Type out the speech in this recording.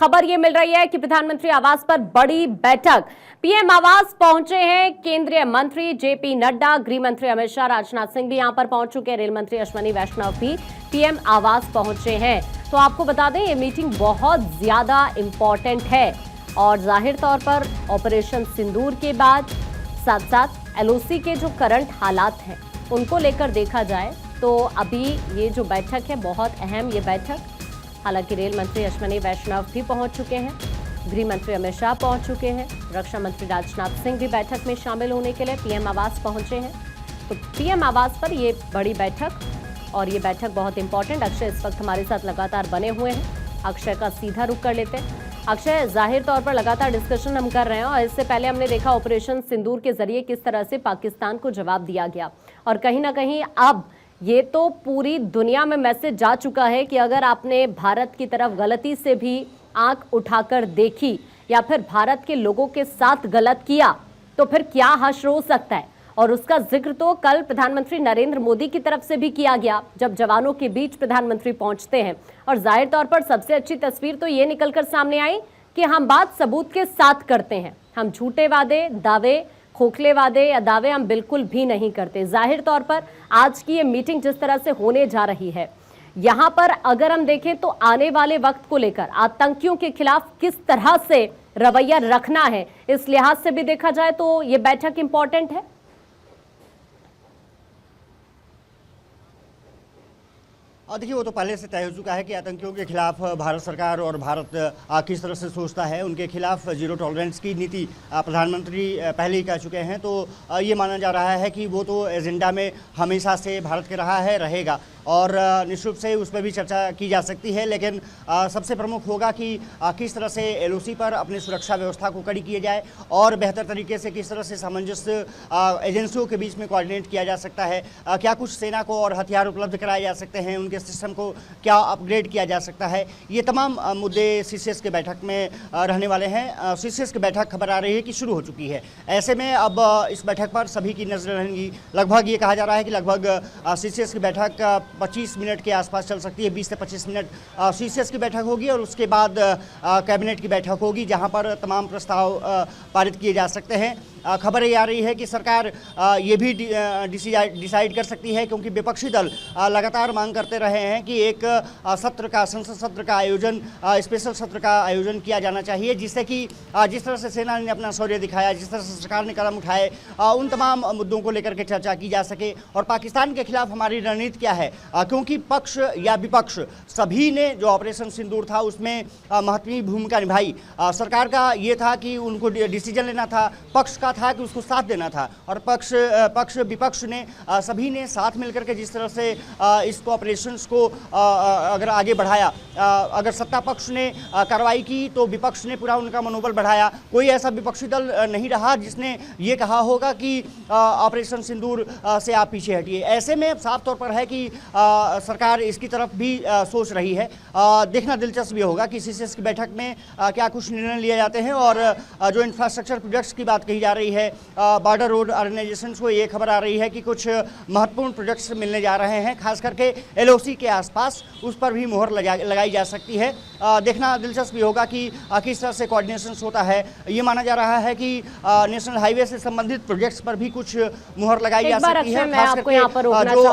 खबर ये मिल रही है कि प्रधानमंत्री आवास पर बड़ी बैठक। पीएम आवास पहुंचे हैं केंद्रीय मंत्री जेपी नड्डा, गृह मंत्री अमित शाह, राजनाथ सिंह भी यहां पर पहुंच चुके हैं। रेल मंत्री अश्विनी वैष्णव भी पीएम आवास पहुंचे हैं। तो आपको बता दें, ये मीटिंग बहुत ज्यादा इंपॉर्टेंट है और जाहिर तौर पर ऑपरेशन सिंदूर के बाद साथ साथ एलओसी के जो करंट हालात हैं उनको लेकर देखा जाए तो अभी ये जो बैठक है बहुत अहम ये बैठक। हालांकि रेल मंत्री अश्विनी वैष्णव भी पहुंच चुके हैं, गृह मंत्री अमित शाह पहुंच चुके हैं, रक्षा मंत्री राजनाथ सिंह भी बैठक में शामिल होने के लिए पीएम आवास पहुंचे हैं। तो पीएम आवास पर ये बड़ी बैठक और ये बैठक बहुत इंपॉर्टेंट। अक्षय इस वक्त हमारे साथ लगातार बने हुए हैं। अक्षय का सीधा रुख कर लेते हैं। अक्षय, जाहिर तौर पर लगातार डिस्कशन हम कर रहे हैं और इससे पहले हमने देखा ऑपरेशन सिंदूर के जरिए किस तरह से पाकिस्तान को जवाब दिया गया और कहीं ना कहीं अब ये तो पूरी दुनिया में मैसेज जा चुका है कि अगर आपने भारत की तरफ गलती से भी आंख उठाकर देखी या फिर भारत के लोगों के साथ गलत किया तो फिर क्या हश्र हो सकता है। और उसका जिक्र तो कल प्रधानमंत्री नरेंद्र मोदी की तरफ से भी किया गया जब जवानों के बीच प्रधानमंत्री पहुंचते हैं। और जाहिर तौर पर सबसे अच्छी तस्वीर तो ये निकलकर सामने आई कि हम बात सबूत के साथ करते हैं, हम झूठे वादे, दावे, खोखले वादे या दावे हम बिल्कुल भी नहीं करते। जाहिर तौर पर आज की ये मीटिंग जिस तरह से होने जा रही है, यहां पर अगर हम देखें तो आने वाले वक्त को लेकर आतंकियों के खिलाफ किस तरह से रवैया रखना है, इस लिहाज से भी देखा जाए तो ये बैठक इंपॉर्टेंट है। देखिए, वो तो पहले से तय हो चुका है कि आतंकियों के खिलाफ भारत सरकार और भारत किस तरह से सोचता है। उनके खिलाफ जीरो टॉलरेंस की नीति प्रधानमंत्री पहले ही कह चुके हैं। तो ये माना जा रहा है कि वो तो एजेंडा में हमेशा से भारत के रहा है, रहेगा और निश्चित रूप से उस पर भी चर्चा की जा सकती है। लेकिन सबसे प्रमुख होगा कि किस तरह से एलओसी पर अपनी सुरक्षा व्यवस्था को कड़ी किया जाए और बेहतर तरीके से किस तरह से सामंजस्य एजेंसियों के बीच में कोऑर्डिनेट किया जा सकता है। क्या कुछ सेना को और हथियार उपलब्ध कराए जा सकते हैं, उनके सिस्टम को क्या अपग्रेड किया जा सकता है। ये तमाम मुद्दे सीसीएस के बैठक में रहने वाले हैं। सीसीएस की बैठक खबर आ रही है कि शुरू हो चुकी है। ऐसे में अब इस बैठक पर सभी की नजर रहेंगी। लगभग ये कहा जा रहा है कि लगभग सीसीएस की बैठक 25 मिनट के आसपास चल सकती है। 20 से 25 मिनट सीसीएस की बैठक होगी और उसके बाद कैबिनेट की बैठक होगी जहां पर तमाम प्रस्ताव पारित किए जा सकते हैं। खबर ये आ रही है कि सरकार ये भी डिसाइड कर सकती है, क्योंकि विपक्षी दल लगातार मांग करते रहे हैं कि एक सत्र का, संसद सत्र का आयोजन, स्पेशल सत्र का आयोजन किया जाना चाहिए, जिससे कि जिस तरह से सेना ने अपना शौर्य दिखाया, जिस तरह से सरकार ने कदम उठाए, उन तमाम मुद्दों को लेकर के चर्चा की जा सके और पाकिस्तान के खिलाफ हमारी रणनीति क्या है। क्योंकि पक्ष या विपक्ष सभी ने जो ऑपरेशन सिंदूर था उसमें महत्वपूर्ण भूमिका निभाई। सरकार का ये था कि उनको डिसीजन लेना था, पक्ष का था कि उसको साथ देना था और पक्ष विपक्ष ने सभी ने साथ मिलकर के जिस तरह से इस ऑपरेशंस को अगर आगे बढ़ाया, अगर सत्ता पक्ष ने कार्रवाई की तो विपक्ष ने पूरा उनका मनोबल बढ़ाया। कोई ऐसा विपक्षी दल नहीं रहा जिसने ये कहा होगा कि ऑपरेशन सिंदूर से आप पीछे हटिए। ऐसे में साफ तौर पर है कि सरकार इसकी तरफ भी सोच रही है। देखना दिलचस्प भी होगा कि सीसीएस की बैठक में क्या कुछ निर्णय लिए जाते हैं। और जो इंफ्रास्ट्रक्चर प्रोजेक्ट्स की बात कही जा रही है, बॉर्डर रोड ऑर्गेनाइजेशन को ये खबर आ रही है कि कुछ महत्वपूर्ण प्रोजेक्ट्स मिलने जा रहे हैं, खास करके एलओसी के आसपास, उस पर भी मुहर लगाई जा सकती है। देखना दिलचस्प भी होगा कि किस तरह से कोऑर्डिनेशन होता है। ये माना जा रहा है कि नेशनल हाईवे से संबंधित प्रोजेक्ट्स पर भी कुछ मुहर लगाई जा सकती है, खास करके जो